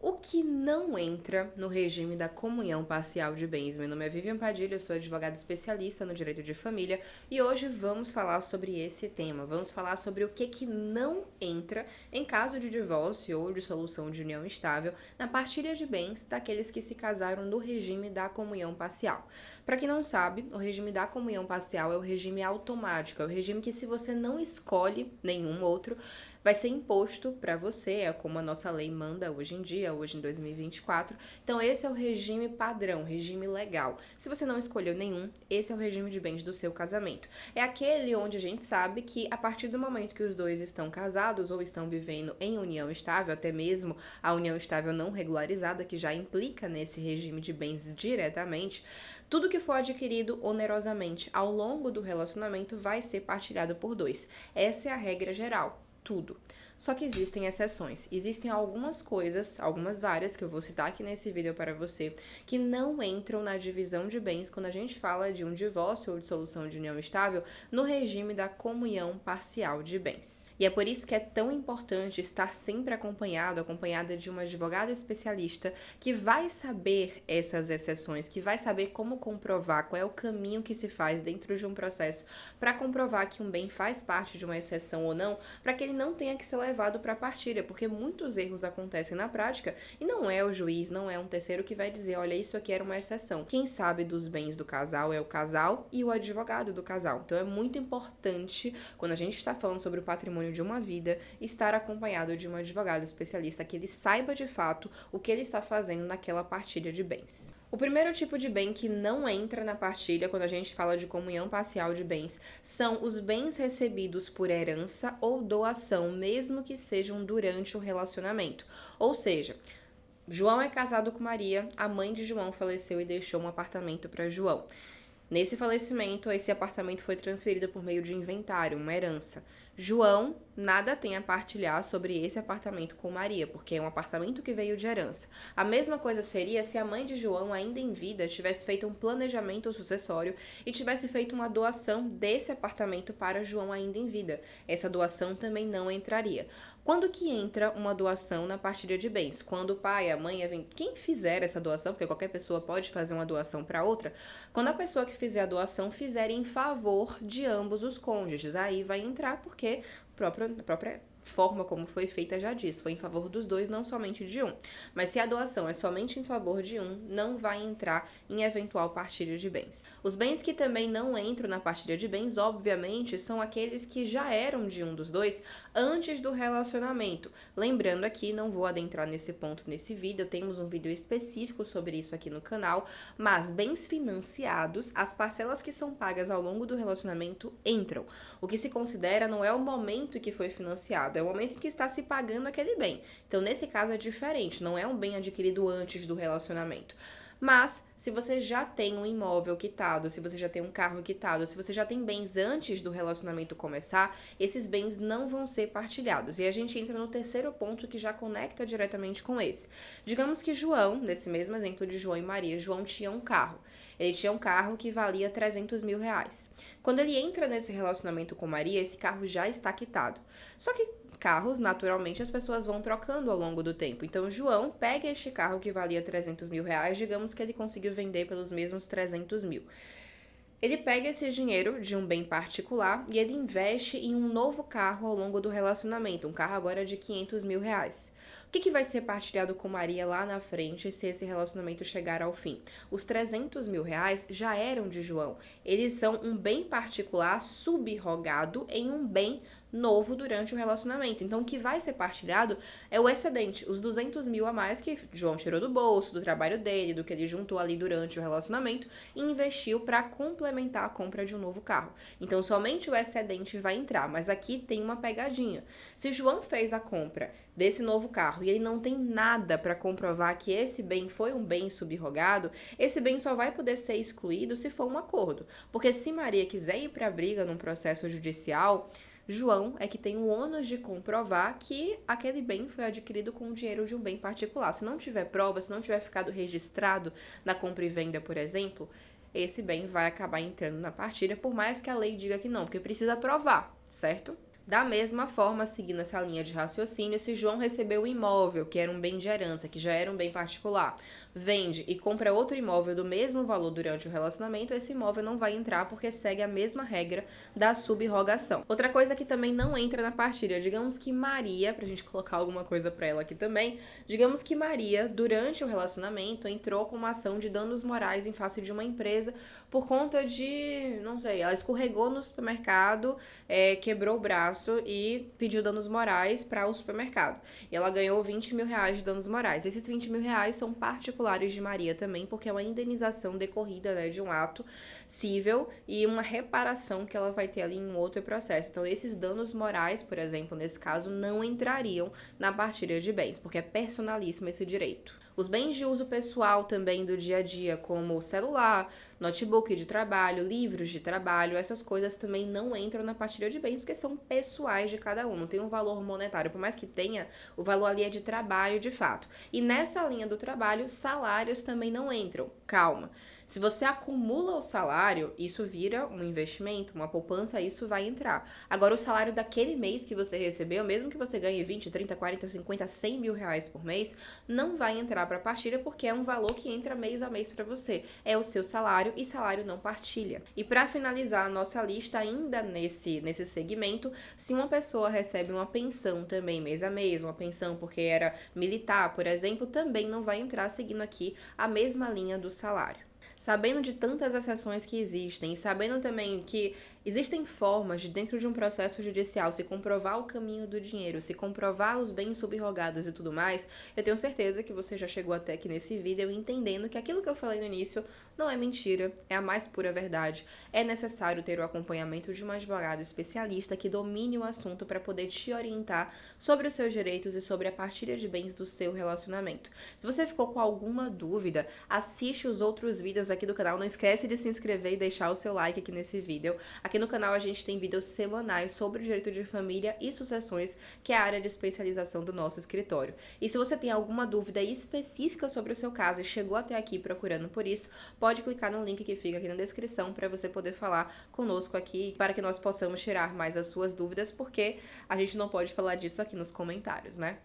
O que não entra no regime da comunhão parcial de bens? Meu nome é Vivian Padilha, eu sou advogada especialista no direito de família e hoje vamos falar sobre esse tema. Vamos falar sobre o que não entra em caso de divórcio ou dissolução de união estável na partilha de bens daqueles que se casaram no regime da comunhão parcial. Para quem não sabe, o regime da comunhão parcial é o regime automático, é o regime que se você não escolhe nenhum outro, vai ser imposto para você, é como a nossa lei manda hoje em dia, hoje em 2024. Então esse é o regime padrão, regime legal. Se você não escolheu nenhum, esse é o regime de bens do seu casamento. É aquele onde a gente sabe que a partir do momento que os dois estão casados ou estão vivendo em união estável, até mesmo a união estável não regularizada, que já implica nesse regime de bens diretamente, tudo que for adquirido onerosamente ao longo do relacionamento vai ser partilhado por dois. Essa é a regra geral. Tudo. Só que existem exceções. Existem algumas coisas, algumas várias, que eu vou citar aqui nesse vídeo para você, que não entram na divisão de bens quando a gente fala de um divórcio ou dissolução de união estável no regime da comunhão parcial de bens. E é por isso que é tão importante estar sempre acompanhada de uma advogada especialista que vai saber essas exceções, que vai saber como comprovar qual é o caminho que se faz dentro de um processo para comprovar que um bem faz parte de uma exceção ou não, para que ele não tenha que ser levado para a partilha, porque muitos erros acontecem na prática e não é o juiz, não é um terceiro que vai dizer, olha, isso aqui era uma exceção. Quem sabe dos bens do casal é o casal e o advogado do casal. Então é muito importante, quando a gente está falando sobre o patrimônio de uma vida, estar acompanhado de um advogado especialista que ele saiba de fato o que ele está fazendo naquela partilha de bens. O primeiro tipo de bem que não entra na partilha quando a gente fala de comunhão parcial de bens são os bens recebidos por herança ou doação, mesmo que sejam durante o relacionamento. Ou seja, João é casado com Maria, a mãe de João faleceu e deixou um apartamento para João. Nesse falecimento, esse apartamento foi transferido por meio de inventário, uma herança. João nada tem a partilhar sobre esse apartamento com Maria, porque é um apartamento que veio de herança. A mesma coisa seria se a mãe de João, ainda em vida, tivesse feito um planejamento sucessório e tivesse feito uma doação desse apartamento para João ainda em vida. Essa doação também não entraria. Quando que entra uma doação na partilha de bens? Quando o pai, a mãe, quem fizer essa doação, porque qualquer pessoa pode fazer uma doação para outra, quando a pessoa que fizer a doação fizer em favor de ambos os cônjuges, aí vai entrar porque a própria forma como foi feita já diz, foi em favor dos dois, não somente de um. Mas se a doação é somente em favor de um, não vai entrar em eventual partilha de bens. Os bens que também não entram na partilha de bens, obviamente, são aqueles que já eram de um dos dois antes do relacionamento. Lembrando aqui, não vou adentrar nesse ponto nesse vídeo, temos um vídeo específico sobre isso aqui no canal, mas bens financiados, as parcelas que são pagas ao longo do relacionamento entram. O que se considera não é o momento em que foi financiado, é o momento em que está se pagando aquele bem. Então, nesse caso, é diferente, não é um bem adquirido antes do relacionamento. Mas, se você já tem um imóvel quitado, se você já tem um carro quitado, se você já tem bens antes do relacionamento começar, esses bens não vão ser partilhados. E a gente entra no terceiro ponto que já conecta diretamente com esse. Digamos que João, nesse mesmo exemplo de João e Maria, João tinha um carro. Ele tinha um carro que valia 300 mil reais. Quando ele entra nesse relacionamento com Maria, esse carro já está quitado. Só que carros, naturalmente, as pessoas vão trocando ao longo do tempo. Então, João pega este carro que valia 300 mil reais, digamos que ele conseguiu vender pelos mesmos 300 mil. Ele pega esse dinheiro de um bem particular e ele investe em um novo carro ao longo do relacionamento, um carro agora de 500 mil reais. O que vai ser partilhado com Maria lá na frente se esse relacionamento chegar ao fim? Os 300 mil reais já eram de João. Eles são um bem particular subrogado em um bem novo durante o relacionamento. Então, o que vai ser partilhado é o excedente, os 200 mil a mais que João tirou do bolso, do trabalho dele, do que ele juntou ali durante o relacionamento e investiu para complementar a compra de um novo carro. Então, somente o excedente vai entrar, mas aqui tem uma pegadinha. Se João fez a compra desse novo carro e ele não tem nada para comprovar que esse bem foi um bem subrogado, esse bem só vai poder ser excluído se for um acordo. Porque se Maria quiser ir para a briga num processo judicial, João é que tem o ônus de comprovar que aquele bem foi adquirido com o dinheiro de um bem particular. Se não tiver prova, se não tiver ficado registrado na compra e venda, por exemplo, esse bem vai acabar entrando na partilha, por mais que a lei diga que não, porque precisa provar, certo? Da mesma forma, seguindo essa linha de raciocínio, se João recebeu um imóvel, que era um bem de herança, que já era um bem particular, vende e compra outro imóvel do mesmo valor durante o relacionamento, esse imóvel não vai entrar porque segue a mesma regra da subrogação. Outra coisa que também não entra na partilha, digamos que Maria, pra gente colocar alguma coisa pra ela aqui também, digamos que Maria, durante o relacionamento, entrou com uma ação de danos morais em face de uma empresa por conta de, não sei, ela escorregou no supermercado, quebrou o braço e pediu danos morais para o supermercado. E ela ganhou 20 mil reais de danos morais. Esses 20 mil reais são particulares de Maria também, porque é uma indenização decorrida, né, de um ato cível e uma reparação que ela vai ter ali em um outro processo. Então, esses danos morais, por exemplo, nesse caso, não entrariam na partilha de bens, porque é personalíssimo esse direito. Os bens de uso pessoal também do dia a dia, como celular, notebook de trabalho, livros de trabalho, essas coisas também não entram na partilha de bens porque são pessoais de cada um, não tem um valor monetário, por mais que tenha, o valor ali é de trabalho de fato. E nessa linha do trabalho, salários também não entram. Calma. Se você acumula o salário, isso vira um investimento, uma poupança, isso vai entrar. Agora, o salário daquele mês que você recebeu, mesmo que você ganhe 20, 30, 40, 50, 100 mil reais por mês, não vai entrar para partilha porque é um valor que entra mês a mês para você. É o seu salário e salário não partilha. E para finalizar a nossa lista, ainda nesse segmento, se uma pessoa recebe uma pensão também mês a mês, uma pensão porque era militar, por exemplo, também não vai entrar seguindo aqui a mesma linha do salário. Sabendo de tantas exceções que existem e sabendo também que existem formas de, dentro de um processo judicial, se comprovar o caminho do dinheiro, se comprovar os bens subrogados e tudo mais, eu tenho certeza que você já chegou até aqui nesse vídeo entendendo que aquilo que eu falei no início não é mentira, é a mais pura verdade. É necessário ter o acompanhamento de um advogado especialista que domine o assunto para poder te orientar sobre os seus direitos e sobre a partilha de bens do seu relacionamento. Se você ficou com alguma dúvida, assiste os outros vídeos aqui do canal, não esquece de se inscrever e deixar o seu like aqui nesse vídeo. Aqui no canal a gente tem vídeos semanais sobre o direito de família e sucessões, que é a área de especialização do nosso escritório. E se você tem alguma dúvida específica sobre o seu caso e chegou até aqui procurando por isso, pode clicar no link que fica aqui na descrição para você poder falar conosco aqui, para que nós possamos tirar mais as suas dúvidas, porque a gente não pode falar disso aqui nos comentários, né?